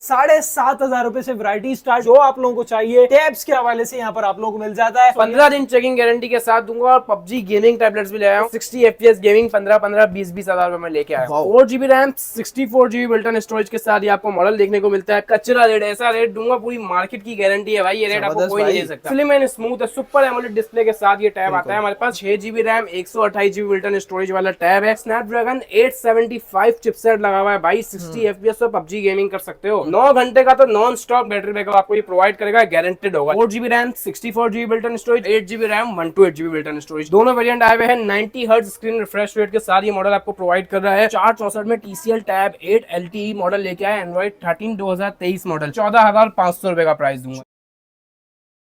7,500 रुपए से variety start, जो आप लोगों को चाहिए टैब्स के हवाले से यहाँ पर आप लोगों को मिल जाता है। 15 दिन चेकिंग गारंटी के साथ दूंगा और पबजी गेमिंग टैबलेट्स भी ले आया हूँ। 60 FPS गेमिंग 15-20 हजार में लेके आया हूँ। 4GB RAM 64GB built-in storage के साथ ये आपको मॉडल देखने को मिलता है। कचरा रेट, ऐसा रेट दूंगा पूरी मार्केट की गारंटी है भाई, ये रेट आपको कोई नहीं दे सकता। स्लिम एंड स्मूथ है, सुपर एमोलेड डिस्प्ले के साथ ये टैब आता है हमारे पास। 6GB RAM 128GB built-in storage वाला टैब है। स्नैपड्रैगन 875 चिपसेट लगा हुआ है भाई। 60 FPS पर पबजी गेमिंग कर सकते हो। 9 घंटे का तो नॉन स्टॉप बैटरी बैकअप आपको ये प्रोवाइड करेगा, गारंटेड होगा। 4GB RAM 64GB built-in storage, 8GB RAM 128GB built-in storage, दोनों वेरिएंट आए हुए हैं। 90 हर्ट्ज स्क्रीन रिफ्रेश रेट के साथ ये मॉडल आपको प्रोवाइड कर रहा है। 464 में TCL टैब 8 LTE मॉडल लेके आया। एंड्रॉइड 13 2023 मॉडल, 14,500 रुपए का प्राइस दूंगा।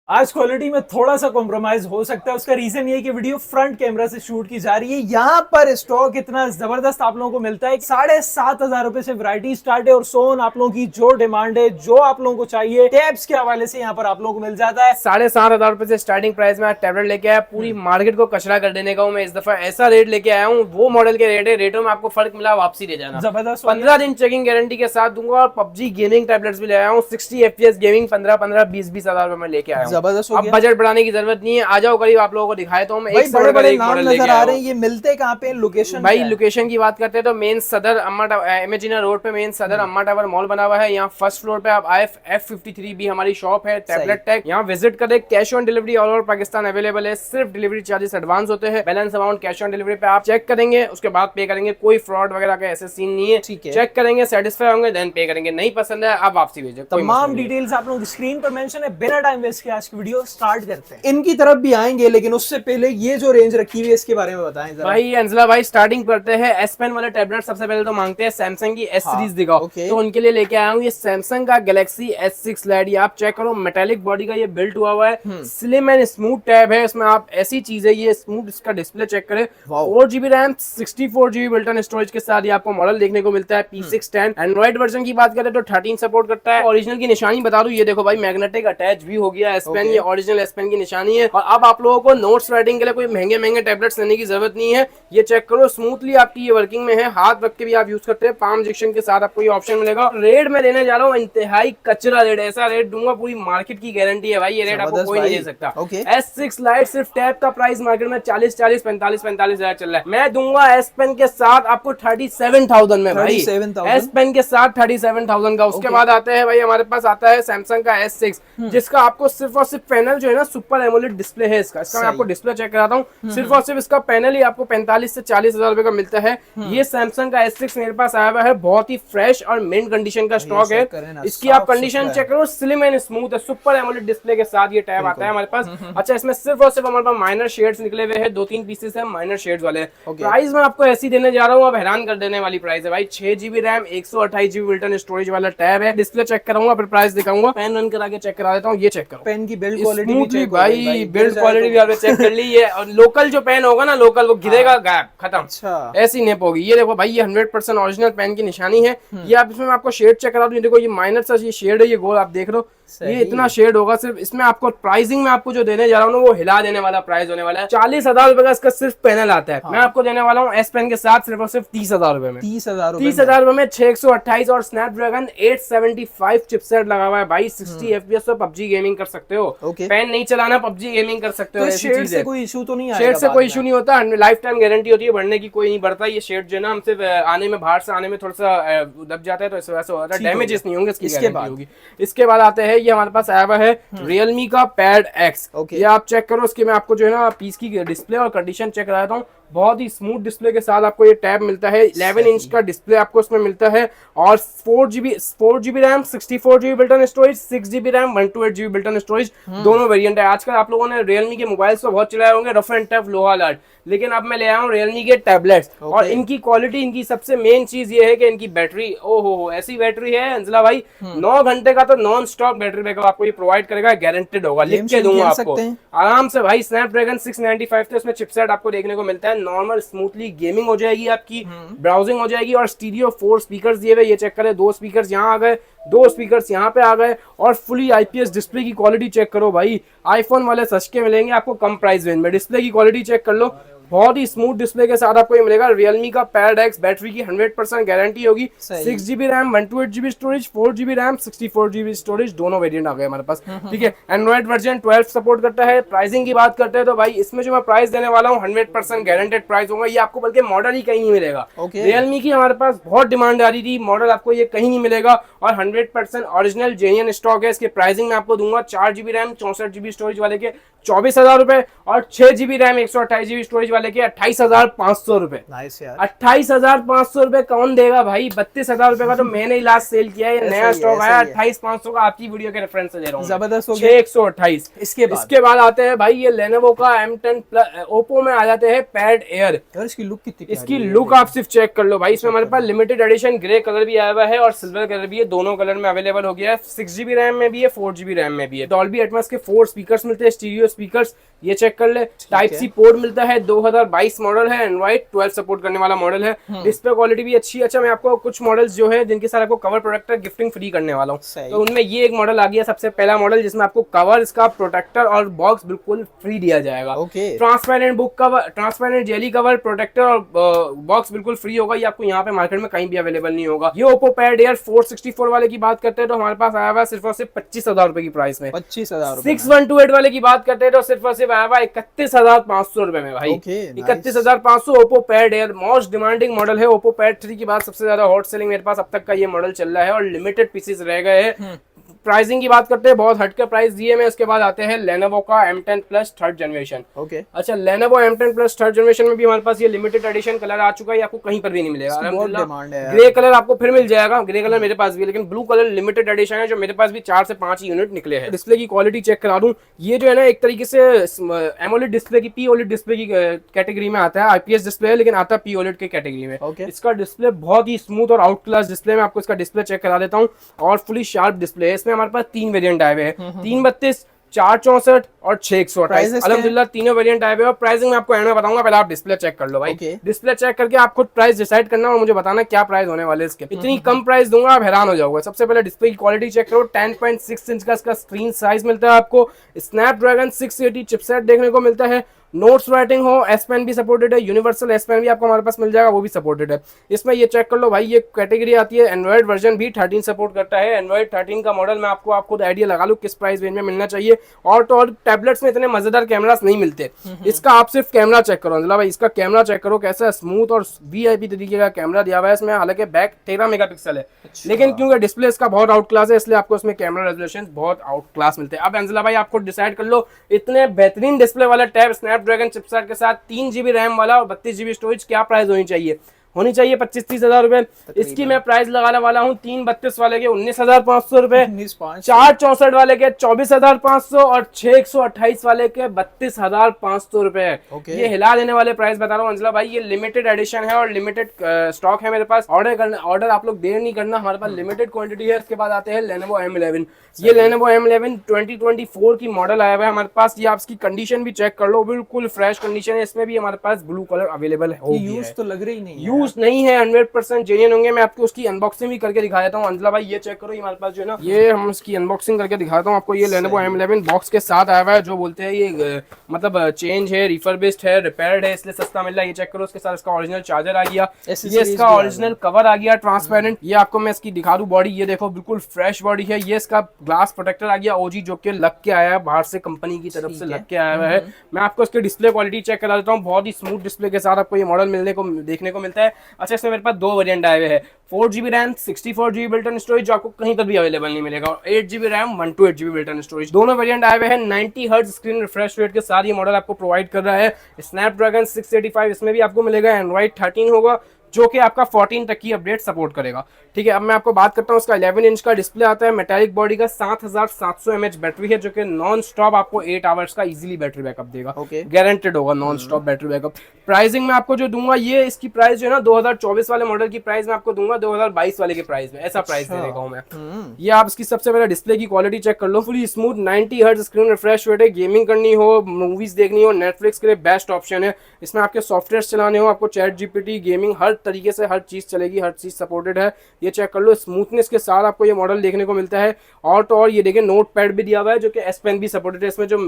आज क्वालिटी में थोड़ा सा कॉम्प्रोमाइज हो सकता है, उसका रीजन ये कि वीडियो फ्रंट कैमरा से शूट की जा रही है। यहाँ पर स्टॉक इतना जबरदस्त आप लोगों को मिलता है। 7,500 रुपए से वैरायटी स्टार्ट है और सोन आप लोगों की जो डिमांड है, जो आप लोगों को चाहिए टैब्स के हवाले से यहाँ पर आप लोगों को मिल जाता है। 7,500 रुपए से स्टार्टिंग प्राइस में टैबलेट लेके आया। पूरी मार्केट को कचरा कर देने का हूँ मैं इस दफा, ऐसा रेट लेके आया हूँ। वो मॉडल के रेट है, रेटों में आपको फर्क मिला वापसी ले जाना। जबरदस्त 15 दिन चेकिंग गारंटी के साथ दूंगा और पबजी गेमिंग टैबलेट्स भी ले आया हूँ। 60 FPS गेमिंग 15-20 हजार रुपए में लेके आया हूँ। जबरदस्त हो अब गया। बजट बढ़ाने की जरूरत नहीं है, आ जाओ करीब आप लोगों को दिखाए तो मैं एक बड़े बड़े नाम नजर आ रहे हैं, ये मिलते कहाँ पे? लोकेशन भाई लोकेशन की बात करते हैं तो मेन सदर अम्मा इमेजिना रोड पे मेन सदर अम्मा टावर मॉल बना हुआ है। यहाँ फर्स्ट फ्लोर पे आप आए, F53 भी हमारी शॉप है, टैबलेट टेक। यहाँ विजिट करें। Cash on delivery all over Pakistan available है। सिर्फ डिलीवरी चार्जेस एडवांस होते हैं। Balance amount cash on delivery पे आप चेक करेंगे, उसके बाद पे करेंगे। कोई फ्रॉड वगैरह का ऐसे सीन नहीं है। चेक करेंगे, सेटिस्फाई होंगे, देन पे करेंगे। नहीं पसंद है आप वापसी भेजें। तमाम डिटेल्स आप लोगों की स्क्रीन पर मेंशन है। बिना टाइम वेस्ट के आज की वीडियो स्टार्ट करते हैं। इनकी तरफ भी आएंगे, लेकिन उससे पहले ये जो रेंज रखी हुई है इसके बारे में बताएं जरा। भाई अंजला भाई स्टार्टिंग करते हैं। S Pen वाले टैबलेट सबसे पहले तो मांगते हैं सैमसंग की S सीरीज दिखाओ, तो उनके लिए लेके आया हूँ ये सैमसंग का गैलेक्सी S6 लाइट। ये आप चेक करो, मेटालिक बॉडी का ये बिल्ट हुआ हुआ है। स्लिम एंड स्मूथ टैब है, इसमें आप ऐसी चीज है, ये स्मूथ इसका डिस्प्ले चेक करें। 4GB RAM 64GB built-in storage के साथ ये आपको मॉडल देखने को मिलता है। P610 एंड्रॉइड वर्जन की बात करें तो 13 सपोर्ट करता है। ओरिजिनल की निशानी बता दूं, ये देखो भाई मैग्नेटिक अटैच भी हो गया S Pen, ये ओरिजिनल S Pen की निशानी है। और अब आप लोगों को नोट्स राइटिंग के लिए कोई महंगे महंगे टैबलेट्स लेने की जरूरत नहीं है। ये चेक करो, स्मूथली आपकी ये वर्किंग में है, हाथ रख के भी आप यूज करते हैं। पाम इंजेक्शन के साथ आपको ये ऑप्शन मिलेगा। रेट में देने जा रहा हूँ इंतहाई कचरा रेट, ऐसा रेट दूंगा पूरी मार्केट की गारंटी है भाई, ये रेट आपको कोई नहीं दे सकता। S6 लाइट सिर्फ टैब का प्राइस मार्केट में 40-45 45 हजार चल रहा है। मैं दूंगा S Pen के साथ आपको 37,000 में भाई। S Pen के साथ 37,000 का। उसके बाद आते हैं भाई, हमारे पास आता है सैमसंग का S6, जिसका आपको सिर्फ और सिर्फ पैनल जो है ना, सुपर एमोलेड डिस्प्ले है इसका मैं आपको डिस्प्ले चेक कराता हूँ। सिर्फ और सिर्फ इसका पैनल ही आपको 45 से 40 हजार रुपए का मिलता है। ये सैमसंग का S6 मेरे पास आया हुआ है, बहुत ही फ्रेश और मिंट कंडीशन का स्टॉक है। इसकी आप कंडीशन चेक करो, स्लिम एंड स्मूथ है, सुपर एमोलेड डिस्प्ले के साथ ये टैब आता है हमारे पास। अच्छा, इसमें सिर्फ और सिर्फ हमारे पास माइनर शेड्स निकले हुए हैं, 2-3 पीसेस है माइनर शेड्स वाले। प्राइस में आपको ऐसी देने जा रहा हूँ, अब हैरान कर देने वाली प्राइस है भाई। 6GB RAM 128GB built-in storage वाला टैब है। डिस्प्ले चेक कराऊंगा, फिर प्राइस दिखाऊंगा। पेन रन करा के चेक करा देता हूँ, ये चेक करो। पेन की बिल्ड क्वालिटी भी चेक भाई, बिल्ड क्वालिटी भी आपने चेक कर ली है। और लोकल जो पेन होगा ना, लोकल वो गिरेगा गायब, खत्म। अच्छा, ऐसी नेप होगी। ये देखो भाई, ये 100% ओरिजिनल पेन की निशानी है। ये आप इसमें आपको शेड चेक करा दूं, देखो ये माइनर सा ये शेड है, ये गोल आप देख लो, ये इतना शेड होगा सिर्फ इसमें। आपको प्राइसिंग में आपको जो देने जा रहा हूँ ना, वो हिला देने वाला प्राइस होने वाला है। 40,000 रुपए का इसका सिर्फ पैनल आता है। मैं आपको देने वाला हूँ S Pen के साथ सिर्फ और सिर्फ 30,000 रुपए में। 30,000 रुपए में 628 और स्नैपड्रैगन 875 चिपसेट लगा हुआ है भाई। 60 FPS पर पबजी गेमिंग कर सकते हो। पेन नहीं चलाना, पबजी गेमिंग कर सकते हो। शेड से कोई इशू तो नहीं आएगा? शेड से कोई इशू नहीं होता, लाइफ टाइम गारंटी होती है, बढ़ने की कोई नहीं बढ़ता। ये शेड जो है ना, हमसे आने में, बाहर से आने में थोड़ा सा दब जाता है, तो इस वजह से होता है। डैमेजेस नहीं होंगे, इसकी गारंटी होगी। इसके बाद आते हैं, ये हमारे पास आया हुआ है Realme का पैड X। ये आप चेक करो, इसके मैं आपको जो है ना पीस की डिस्प्ले और कंडीशन चेक कराता हूँ। बहुत ही स्मूथ डिस्प्ले के साथ आपको ये टैब मिलता है। 11 इंच का डिस्प्ले आपको इसमें मिलता है। और 4GB RAM 64GB built-in storage, 6GB RAM 128GB built-in storage, दोनों वेरिएंट है। आजकल आप लोगों ने Realme के मोबाइल्स तो बहुत चलाए होंगे, रफ एंड टफ लोहा लाट, लेकिन अब मैं ले आया हूँ Realme के टैबलेट्स। और इनकी क्वालिटी, इनकी सबसे मेन चीज ये है कि इनकी बैटरी, ओहो ऐसी बैटरी है अंजला भाई, 9 घंटे का तो नॉन स्टॉप बैटरी बैकअप आपको ये प्रोवाइड करेगा, गारंटेड होगा। लिख के दूंगा आपको आराम से भाई। स्नैपड्रैगन 695 थे, उसमें चिपसेट आपको देखने को मिलता है। नॉर्मल स्मूथली गेमिंग हो जाएगी आपकी, ब्राउजिंग हो जाएगी। और स्टीरियो 4 स्पीकर्स दिए हुए, ये चेक करें, 2 स्पीकर्स यहाँ आ गए, 2 स्पीकर्स यहाँ पे आ गए। और फुली IPS डिस्प्ले की क्वालिटी चेक करो भाई। आईफोन वाले सस्ते मिलेंगे आपको कम प्राइस रेंज में। डिस्प्ले की क्वालिटी चेक कर लो, बहुत ही स्मूथ डिस्प्ले के साथ आपको ये मिलेगा। रियलमी का पैराडेक्स बैटरी की 100% गारंटी होगी। 6GB RAM, 128GB storage, 4GB RAM, 64GB storage, दोनों वेरिएंट आ गए हमारे पास। ठीक है, एंड्रॉइड वर्जन 12 सपोर्ट करता है। प्राइसिंग की बात करते हैं तो भाई इसमें जो मैं प्राइस देने वाला हूँ 100% गारंटेड प्राइस होगा। ये आपको बल्कि मॉडल ही कहीं नहीं मिलेगा। रियलमी की हमारे पास बहुत डिमांड आ रही थी, मॉडल आपको ये कहीं नहीं मिलेगा और 100% ओरिजिनल जेन्युइन स्टॉक है। इसके प्राइसिंग में आपको दूंगा 4GB रैम 64GB स्टोरेज वाले के 24,000 रुपए और 6GB रैम 128GB स्टोरेज वाले के 28,500 रुपए। 28,500 रुपए कौन देगा भाई? 32,000 रुपए का तो मैंने ही लास्ट सेल किया है, नया स्टॉक आया। 28,500 का आपकी वीडियो के रेफरेंस से ले रहा हूँ, जबरदस्त हो गया। 6,128। इसके बाद आते हैं भाई ये लेनोवो का M10 प्लस। ओप्पो में आ जाते हैं पैड एयर। इसकी लुक कितनी, इसकी लुक आप सिर्फ चेक कर लो भाई। इसमें हमारे पास लिमिटेड एडिशन ग्रे कलर भी आया हुआ है और सिल्वर कलर भी है, दोनों कलर में अवेलेबल हो गया है। 6GB रैम में भी है, 4GB रैम में भी है। डॉल्बी एटमॉस के 4 स्पीकर्स मिलते हैं, स्टीरियो स्पीकर्स, ये चेक कर ले। टाइप सी पोर्ट मिलता है, 2022 मॉडल है, एंड्रॉइड 12 सपोर्ट करने वाला मॉडल है। डिस्प्ले क्वालिटी भी अच्छी। अच्छा, मैं आपको कुछ मॉडल्स जो है जिनके साथ आपको कवर प्रोटेक्टर गिफ्टिंग फ्री करने वाला हूँ, तो उनमें ये एक मॉडल आ गया, सबसे पहला मॉडल जिसमें आपको कवर, इसका प्रोटेक्टर और बॉक्स बिल्कुल फ्री दिया जाएगा। Transparent book cover, transparent jelly cover, protector और बॉक्स बिल्कुल फ्री होगा। ये आपको यहाँ पे मार्केट में कहीं भी अवेलेबल नहीं होगा। ये ओप्पो पैड एयर 464 वाले की बात करते हैं तो हमारे पास आया हुआ सिर्फ और सिर्फ 25,000 रुपए की प्राइस में। 25,000। 6128 वाले की बात करते हैं तो सिर्फ और सिर्फ आया हुआ 31,500 रुपए में भाई। 31,500 Oppo pad air most demanding model है। ओप्पो पैड 3 की बात सबसे ज्यादा हॉट सेलिंग मेरे पास अब तक का ये मॉडल चल रहा है और लिमिटेड पीसेस रह गए हैं। प्राइसिंग की बात करते हैं, बहुत हटकर प्राइस दिए में। उसके बाद आते हैं लेनोवो का M10 प्लस 3rd जनरेशन। अच्छा, Lenovo M10 plus 3rd generation में भी हमारे पास ये लिमिटेड एडिशन कलर आ चुका है, आपको कहीं पर भी नहीं मिलेगा। ग्रे कलर आपको फिर मिल जाएगा, ग्रे कलर मेरे पास भी है, लेकिन ब्लू कलर लिमिटेड एडिशन है जो मेरे पास भी 4 से 5 यूनिट निकले हैं। डिस्प्ले की क्वालिटी चेक करा दूं, ये जो है ना एक तरीके से एमोलेड डिस्प्ले की, पीओलेड डिस्प्ले की कैटेगरी में आता है। IPS डिस्प्ले है लेकिन आता है पीओलेड की कैटेगरी में। इसका डिस्प्ले बहुत ही स्मूथ और आउट क्लास डिस्प्ले में, आपको इसका डिस्प्ले चेक करा देता हूँ और फुली शार्प डिस्प्ले है। इसमें हमारे पास 3 वेरिएंट आए हुए हैं, 332, 464 और 628। अल्हम्दुलिल्लाह तीनों वेरिएंट आए हुए हैं और प्राइसिंग मैं आपको एंड में बताऊंगा। पहले आप डिस्प्ले चेक कर लो भाई। डिस्प्ले चेक करके आप खुद प्राइस डिसाइड करना और मुझे बताना क्या प्राइस होने वाले इसके। इतनी कम प्राइस दूंगा आप हैरान हो जाओगे। सबसे पहले डिस्प्ले की क्वालिटी चेक करो। 10.6 इंच का इसका स्क्रीन साइज मिलता है आपको। स्नैपड्रैगन 680 चिपसेट देखने को मिलता है। नोट्स राइटिंग हो, S पेन भी सपोर्टेड है, यूनिवर्सल S पेन भी आपको हमारे पास मिल जाएगा, वो भी सपोर्टेड है। इसमें ये चेक कर लो भाई, ये कैटेगरी आती है। एंड्रॉइड वर्जन भी 13 सपोर्ट करता है। एंड्रॉइड 13 का मॉडल मैं आपको खुद आइडिया लगा लूँ किस प्राइस रेंज में मिलना चाहिए। और तो और टैबलेट्स में इतने मजेदार कैमरास नहीं मिलते। इसका आप सिर्फ कैमरा चेक करो अंजला भाई, इसका कैमरा चेक करो कैसा स्मूथ और VIP तरीके का कैमरा दिया हुआ है इसमें। हालांकि बैक 13 मेगापिक्सल है, लेकिन क्योंकि डिस्प्ले इसका बहुत आउट क्लास है इसलिए आपको इसमें कैमरा रेजोल्यूशन बहुत आउट क्लास मिलते हैं। अब अंजला भाई आपको डिसाइड कर लो, इतने बेहतरीन डिस्प्ले वाला टैब स्नैपड्रैगन चिपसेट के साथ 3GB रैम वाला और 32GB स्टोरेज क्या प्राइस होनी चाहिए? 25-30 हजार रुपए। इसकी मैं प्राइस लगाने वाला हूँ 332 वाले के 19,500 रुपए, 464 वाले के 24,500 और 628 वाले के 32,500 रुपए। ये हिला देने वाले प्राइस बता रहा हूँ अंजला भाई। ये लिमिटेड एडिशन है और लिमिटेड स्टॉक है मेरे पास। ऑर्डर आप लोग देर नहीं करना, हमारे पास लिमिटेड क्वांटिटी है। इसके बाद आते हैं लेनोवो M11। ये लेनोवो M11 2024 की मॉडल आया हुआ है हमारे पास। ये आप इसकी कंडीशन भी चेक कर लो, बिल्कुल फ्रेश कंडीशन है। इसमें भी हमारे पास ब्लू कलर अवेलेबल है। यूज तो लग रही नहीं, यूज नहीं है, 100% जेन्युइन होंगे। मैं आपको उसकी अनबॉक्सिंग भी करके दिखा देता हूँ अंजला भाई। ये चेक करो, ये हमारे पास जो है ना, ये हम इसकी अनबॉक्सिंग करके दिखाता हूँ आपको। ये लेनोवो M11 बॉक्स के साथ आया हुआ है, जो बोलते हैं ये मतलब चेंज है, रिफर्बिश्ड है, रिपेयर्ड है, इसलिए सस्ता मिल रहा है। ये चेक करो, उसके साथ इसका ओरिजिनल चार्जर आ गया, ये इसका ओरिजिनल कवर आ गया ट्रांसपेरेंट। ये आपको मैं इसकी दिखा दूं बॉडी, ये देखो बिल्कुल फ्रेश बॉडी है। ये इसका ग्लास प्रोटेक्टर आ गया OG, जो कि लग के आया है बाहर से, कंपनी की तरफ से लग के आया हुआ है। मैं आपको इसकी डिस्प्ले क्वालिटी चेक करा देता हूँ। बहुत ही स्मूथ डिस्प्ले के साथ आपको ये मॉडल देखने को मिलता है। अच्छा, इसमें मेरे पास 2 वेरिएंट आए हुए हैं, 4GB RAM 64GB built in storage, जो आपको कहीं पर भी अवेलेबल नहीं मिलेगा, और 8GB RAM 128GB built in storage. दोनों वेरिएंट आए हुए हैं 90 हर्ट्ज स्क्रीन रिफ्रेश रेट के साथ ये मॉडल आपको प्रोवाइड कर रहा है। स्नैपड्रैगन 685 इसमें भी आपको मिलेगा। एंड्रॉइड 13 होगा जो कि आपका 14 तक की अपडेट सपोर्ट करेगा। ठीक है, अब मैं आपको बात करता हूँ, उसका 11 इंच का डिस्प्ले आता है, मेटालिक बॉडी का, 7700 mAh बैटरी है, जो कि नॉन स्टॉप आपको 8 आवर्स का इजीली बैटरी बैकअप देगा। गारंटेड होगा non stop battery backup. Pricing में आपको जो दूंगा, ये इसकी प्राइस जो है ना 2024 वाले मॉडल की प्राइस में आपको दूंगा 2022 वाले के प्राइस में, ऐसा प्राइस दे देगा मैं। ये आप इसकी सबसे पहले डिस्प्ले की क्वालिटी चेक कर लो, fully smooth 90 hertz screen refresh rate है। गेमिंग करनी हो, मूवीज देखनी हो, नेटफ्लिक्स के लिए बेस्ट ऑप्शन है। इसमें आपके सॉफ्टवेयर चलाने हो, आपको चैट जीपीटी, गेमिंग, हर तरीके से हर चीज चलेगी, हर चीज सपोर्टेड है। ये चेक कर लो, स्मूथनेस के साथ आपको ये मॉडल देखने को मिलता है। और तो और ये देखिए नोट पैड भी दिया हुआ है, जो कि S पेन भी सपोर्टेड है। इसमें जो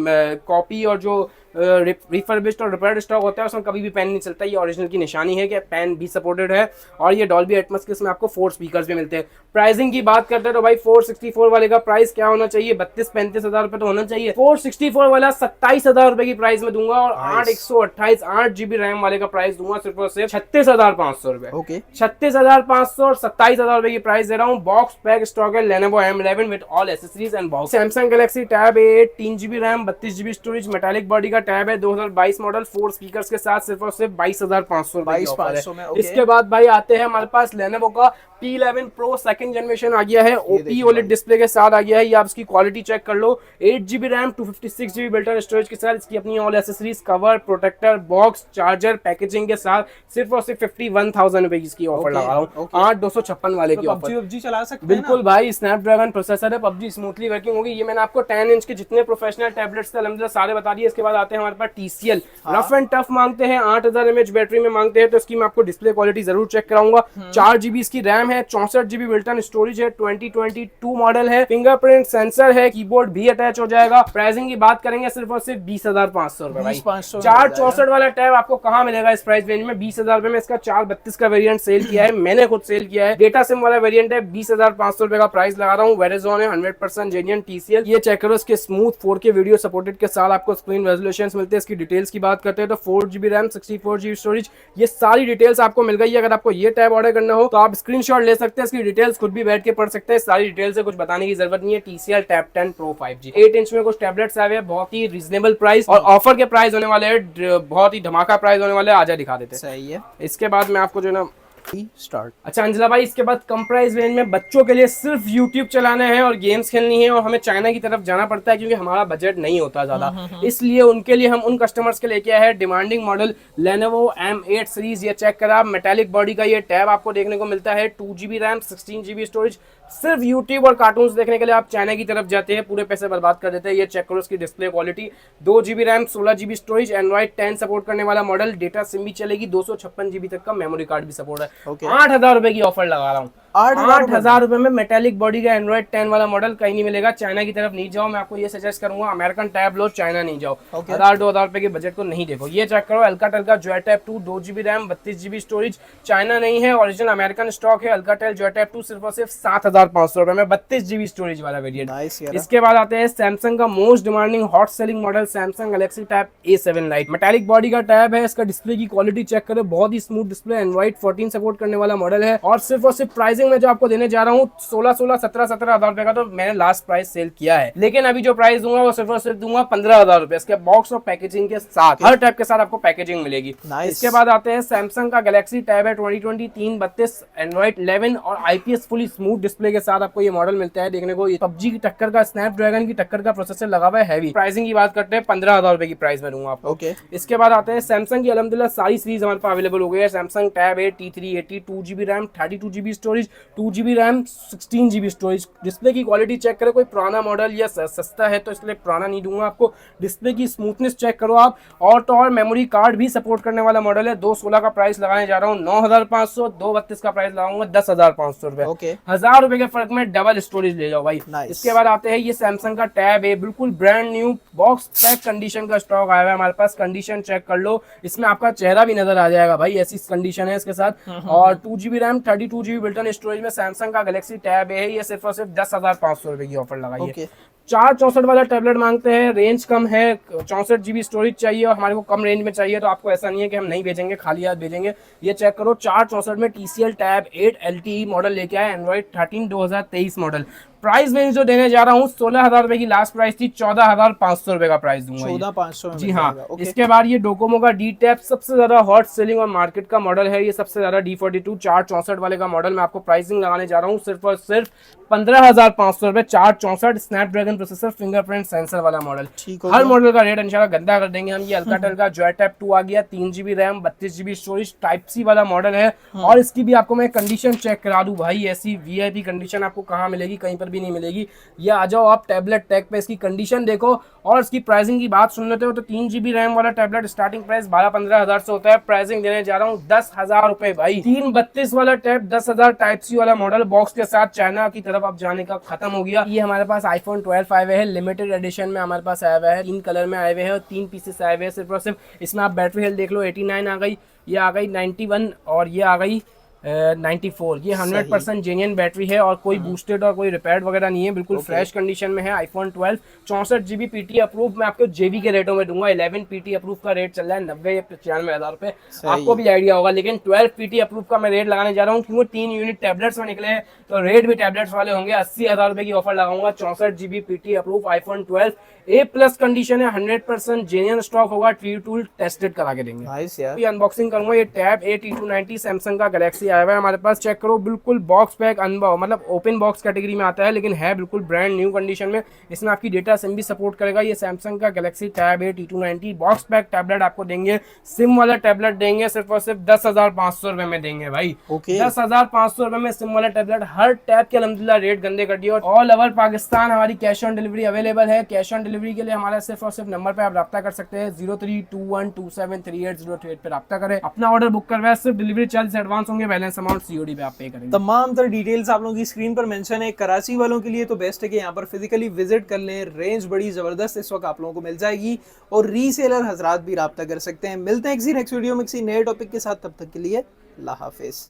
कॉपी और जो रिफर्बिश्ड और रिपेयर्ड स्टॉक होता है, उसमें कभी भी पेन नहीं चलता। ये ओरिजिनल की निशानी है कि पेन भी सपोर्टेड है। और ये डॉल्बी एटमॉस के इसमें आपको 4 स्पीकर्स भी मिलते हैं। प्राइसिंग की बात करते हैं तो भाई 464 वाले का प्राइस क्या होना चाहिए, 32-35 हजार रुपए तो होना चाहिए। 464 वाला 27,000 रुपए की प्राइस में दूंगा और 8/128 8 GB रैम वाले का प्राइस दूंगा सिर्फ और सिर्फ 36,500 रुपए। ओके 36,500 और 27,000 रुपए की प्राइस दे रहा हूँ। बॉक्स पैक स्टॉक है Lenovo M11 with all accessories and box. Samsung Galaxy Tab A8 3 GB RAM 32 GB storage metallic body का टैब है, 2022 मॉडल 4 स्पीकर्स के साथ सिर्फ और सिर्फ 22,500 रुपए की ऑफर है। इसके बाद भाई आते हैं हमारे पास Lenovo का P11 Pro सेकंड जनरेशन आ गया है, OP OLED डिस्प्ले के साथ आ गया है। ये आप इसकी क्वालिटी चेक कर लो। 8 GB RAM 256 GB built in storage के साथ इसकी अपनी all accessories, cover, protector, box, charger, packaging के साथ सिर्फ और सिर्फ 51,000 रुपए की इसकी ऑफर लगा रहा हूँ। 8,256 वाले की ऑफर। PUBG चला सकते हैं बिल्कुल भाई, स्नैपड्रैगन प्रोसेसर है, PUBG स्मूथली वर्किंग होगी। ये मैंने आपको 10 इंच के जितने प्रोफेशनल टैबलेट्स थे अल्हम्दुलिल्लाह सारे बता दिए। इसके बाद आते हैं हमारे पास TCL रफ एंड टफ मांगते हैं, 8000 mAh बैटरी में मांगते हैं तो इसकी मैं आपको डिस्प्ले क्वालिटी जरूर चेक कराऊंगा। 4 GB इसकी रैम है, 64 GB बिल्ट-इन स्टोरेज है, 2022 मॉडल है, फिंगरप्रिंट सेंसर है, कीबोर्ड भी अटैच हो जाएगा। प्राइसिंग की बात करेंगे सिर्फ और सिर्फ 20,500 रुपए भाई। 464 वाला टैब आपको कहाँ मिलेगा इस प्राइस रेंज में? 20,000 रुपए में इसका 432 का वेरिएंट सेल किया है, मैंने खुद सेल किया है। डेटा सिम वाला वेरिएंट है, 20,500 रुपए का प्राइस लगा रहा हूँ। वेरिजोन है, 100% जेन्युइन TCL। ये चेक करो, इसके स्मूथ 4K वीडियो सपोर्टेड के साथ आपको स्क्रीन रेजोल्यूशंस मिलते हैं। इसकी डिटेल्स की बात करते हैं तो 4 GB रैम 64 GB स्टोरेज, ये सारी डिटेल्स आपको मिल गई है। अगर आपको ये टैब ऑर्डर करना हो तो आप स्क्रीनशॉट ले सकते हैं, इसकी डिटेल्स खुद भी बैठ के पढ़ सकते हैं। सारी डिटेल्स से कुछ बताने की जरूरत नहीं है। TCL Tab 10 Pro 5G 8 inch में कुछ टैबलेट्स आए हैं, बहुत ही रीजनेबल प्राइस और ऑफर के प्राइस होने वाले हैं, बहुत ही धमाका प्राइस होने वाले हैं। आजा दिखा देते हैं। सही है। इसके बाद मैं आपको जो ना स्टार्ट। अच्छा अंजला भाई, इसके बाद कम प्राइस रेंज में बच्चों के लिए सिर्फ YouTube चलाना है और गेम्स खेलनी है और हमें चाइना की तरफ जाना पड़ता है क्योंकि हमारा बजट नहीं होता ज्यादा, इसलिए उनके लिए हम उन कस्टमर्स के लेके आए हैं demanding model Lenovo M8 series. ये चेक करा, मेटालिक बॉडी का ये टैब आपको देखने को मिलता है, 2 GB रैम 16 GB स्टोरेज। सिर्फ YouTube और कार्टून्स देखने के लिए आप चाइना की तरफ जाते हैं, पूरे पैसे बर्बाद कर देते हैं। ये चेक करो इसकी display quality, 2 GB RAM 16 GB storage, Android 10 support करने वाला मॉडल, डेटा सिम भी चलेगी, 256 GB तक का मेमोरी कार्ड भी सपोर्ट है। 8,000 रुपए की ऑफर लगा रहा हूँ। 8,000 रुपए में मेटालिक बॉडी का Android 10 वाला मॉडल कहीं नहीं मिलेगा। चाइना की तरफ नहीं जाओ, मैं आपको ये सजेस्ट करूंगा, अमेरिकन टैब लो, चाइना नहीं जाओ। 1,000-2,000 रुपए के बजट को नहीं देखो। ये चेक करो, Alcatel का JoyTab 2 2 GB RAM 32 GB storage, China नहीं है, ओरिजिनल अमेरिकन स्टॉक है। Alcatel JoyTab 2 सिर्फ और सिर्फ 7,500 रुपए में 32 GB स्टोरेज वाला वेरिएंट। इसके बाद आते हैं सैमसंग का most demanding hot selling model Samsung Galaxy Tab A7 Lite। Metallic body का टैब है, इसका डिस्प्ले की क्वालिटी चेक करो, बहुत ही स्मूथ डिस्प्ले, Android 14 सपोर्ट करने वाला मॉडल है और सिर्फ प्राइसिंग में जो आपको देने जा रहा हूँ 17,000 रुपए का, तो मैंने लास्ट प्राइस सेल किया है, लेकिन अभी जो प्राइस दूंगा वो सिर्फ और सिर्फ दूंगा 15,000 रुपए। इसके बॉक्स और पैकेजिंग के साथ, हर टैब के साथ आपको पैकेजिंग मिलेगी। इसके बाद आते हैं सैमसंग का गैलेक्सी टैब है 2020 332 Android 11 और IPS फुली स्मूथ डिस्प्ले के साथ आपको ये मॉडल मिलता है देखने को। ये PUBG की टक्कर का, स्नैपड्रैगन की टक्कर का प्रोसेसर लगा हुआ है, हैवी। प्राइसिंग की बात करते हैं 15,000 रुपए की प्राइस में दूंगा आपको। इसके बाद आते हैं सैमसंग की अल्हम्दुलिल्लाह सारी सीरीज हमारे पास अवेलेबल हो गई है। सैमसंग टैब है T380 2 GB RAM 32 GB storage, 2 GB RAM 16 GB storage. Display की क्वालिटी चेक करें, कोई पुराना मॉडल या सस्ता है तो इसलिए पुराना नहीं दूंगा आपको। डिस्प्ले की स्मूथनेस चेक करो आप, और मेमोरी कार्ड भी सपोर्ट करने वाला मॉडल है। 216 का प्राइस लगाने जा रहा हूँ 9,500, 232 का प्राइस लगाऊंगा 10,500 रुपए। 1,000 रुपए के फर्क में डबल स्टोरेज ले जाओ भाई। इसके बाद आते हैं ये सैमसंग का टैब है, बिल्कुल brand new box pack condition का स्टॉक आया हुआ है हमारे पास। कंडीशन चेक कर लो, इसमें आपका चेहरा भी नजर आ जाएगा भाई, ऐसी कंडीशन है इसके साथ। और 2 GB RAM 32 GB built in storage में सैमसंग का गैलेक्सी टैब है। ये सिर्फ और सिर्फ 10,500 रुपए की ऑफर लगाई है। 464 वाला टैबलेट मांगते हैं, रेंज कम है, 64 GB स्टोरेज चाहिए और हमारे को कम रेंज में चाहिए, तो आपको ऐसा नहीं है कि हम नहीं भेजेंगे, खाली हाथ भेजेंगे। ये चेक करो, 464 में TCL टैब 8 LTE मॉडल लेके आए, Android 13 2023 मॉडल। प्राइस रेंज जो देने जा रहा हूँ 16,000 रुपए की लास्ट प्राइस थी, 14,500 रुपए का प्राइस दूंगा। 14,500 जी हाँ। इसके बाद ये डोकोमो का D टैब सबसे ज्यादा हॉट सेलिंग और मार्केट का मॉडल है, ये सबसे ज्यादा D42 464 वाले का मॉडल। मैं आपको प्राइसिंग लगाने जा रहा हूँ सिर्फ और सिर्फ 15,500 रुपए, 464 स्नैपड्रैगन प्रोसेसर, फिंगरप्रिंट सेंसर वाला मॉडल। हर मॉडल का रेट इंशाल्लाह गंदा कर देंगे हम। ये Alcatel का JoyTab 2 आ गया, 3 GB RAM 32 GB storage, type C वाला मॉडल है। और इसकी भी आपको मैं कंडीशन चेक करा दूं भाई, ऐसी VIP कंडीशन आपको कहाँ मिलेगी, कहीं पर भी नहीं मिलेगी। ये आ जाओ आप टैबलेट टैग पे, इसकी कंडीशन देखो और इसकी प्राइसिंग की बात सुन लेते हो तो 3 GB रैम वाला टैबलेट स्टार्टिंग प्राइस 12-15 हजार से होता है। प्राइसिंग देने जा रहा हूँ 10,000 रुपए भाई। 332 वाला टैब 10,000 टाइप सी वाला मॉडल बॉक्स के साथ, चाइना की तरफ अब जाने का खत्म हो गया। ये हमारे पास iPhone 12 PDF आए हुए हैं, लिमिटेड एडिशन में हमारे पास आया हुआ है, 3 कलर में आए हुए हैं और 3 पीसेस आए हुए हैं सिर्फ और सिर्फ। इसमें आप बैटरी हेल्थ देख लो, 89 आ गई, ये आ गई 91 और ये आ गई 94। ये 100% जेन्युइन बैटरी है और कोई बूस्टेड और कोई रिपेयर्ड वगैरह नहीं है, बिल्कुल फ्रेश कंडीशन में है। आईफोन 12 64 GB PT अप्रूव, मैं आपको JB के रेटों में दूंगा। 11 PT अप्रूव का रेट चल रहा है 90 या 95 हज़ार रुपए, आपको भी आइडिया होगा। लेकिन 12 PT अप्रूव का मैं रेट लगाने जा रहा हूँ क्योंकि 3 यूनिट टैबलेट्स में निकले हैं, तो रेट भी टैबलेट्स वाले होंगे। 80,000 रुपए की ऑफर लगाऊंगा। 64 GB PT approve iPhone 12 A+ condition है, 100% जेन्युइन स्टॉक होगा, ट्री टूल टेस्टेड करा के देंगे। यार अनबॉक्सिंग करूंगा। ये टैब A-T290 सैमसंग का गैलेक्सी आया हुआ है हमारे पास, चेक करो, बिल्कुल बॉक्स पैक मतलब ओपन बॉक्स कैटेगरी में आता है, लेकिन है बिल्कुल ब्रांड न्यू कंडीशन में। इसमें आपकी डेटा सिम भी सपोर्ट करेगा। ये सैमसंग का Galaxy tab A-T290 box pack tablet आपको देंगे, सिम वाला टैबलेट देंगे सिर्फ और सिर्फ 10,500 रुपए में देंगे भाई। 10,500 रुपए में सिम वाला टैबलेट। हर टैब के अल्हम्दुलिल्लाह रेट गंदे कर दिए। ऑल ओवर पाकिस्तान हमारी कैश ऑन डिलीवरी अवेलेबल है। कैश ऑन डिलीवरी के लिए हमारा सिर्फ और सिर्फ नंबर पे आप रब्ता कर सकते हैं, 0321273808 पे रब्ता करें। अपना ऑर्डर बुक करवाए, सिर्फ डिलीवरी चार्ज एडवांस होंगे, बैलेंस अमाउंट COD पे आप पे करेंगे। तमाम तरह डिटेल्स आप लोगों की स्क्रीन पर मेंशन है। कराची वालों के लिए तो बेस्ट है कि यहाँ पर फिजिकली विजिट कर लें, रेंज बड़ी जबरदस्त इस वक्त आप लोगों को मिल जाएगी और रीसेलर हजरात भी रब्ता कर सकते हैं। मिलते हैं किसी नेक्स्ट वीडियो में किसी नए टॉपिक के साथ, तब तक के लिए अल्लाह हाफिज।